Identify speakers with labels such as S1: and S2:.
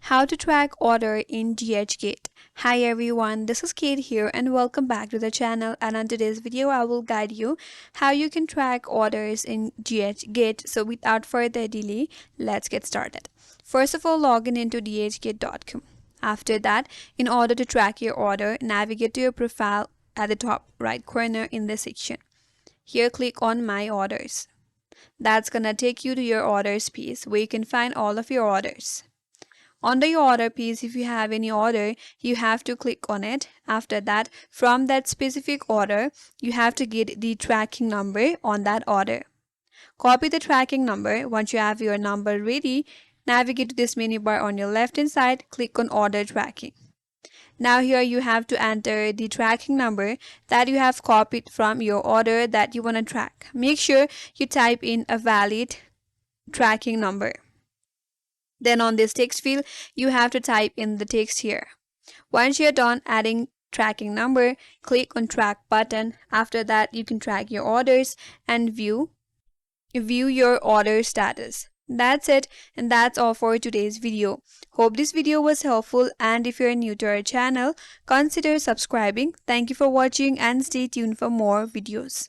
S1: How to track order in DHgate. Hi everyone, this is Kate here and welcome back to the channel, and on today's video I will guide you how you can track orders in DHgate. So without further delay, let's get started. First of all, log in into dhgate.com. After that, in order to track your order, navigate to your profile at the top right corner in this section. Here click on My Orders. That's gonna take you to your orders piece where you can find all of your orders. Under your order piece, if you have any order, you have to click on it. After that, from that specific order, you have to get the tracking number on that order. Copy the tracking number. Once you have your number ready, navigate to this menu bar on your left hand side, click on order tracking. Now here you have to enter the tracking number that you have copied from your order that you want to track. Make sure you type in a valid tracking number. Then on this text field, you have to type in the text here. Once you're done adding tracking number, click on track button. After that, you can track your orders and view your order status. That's it, and that's all for today's video. Hope this video was helpful, and if you're new to our channel, consider subscribing. Thank you for watching and stay tuned for more videos.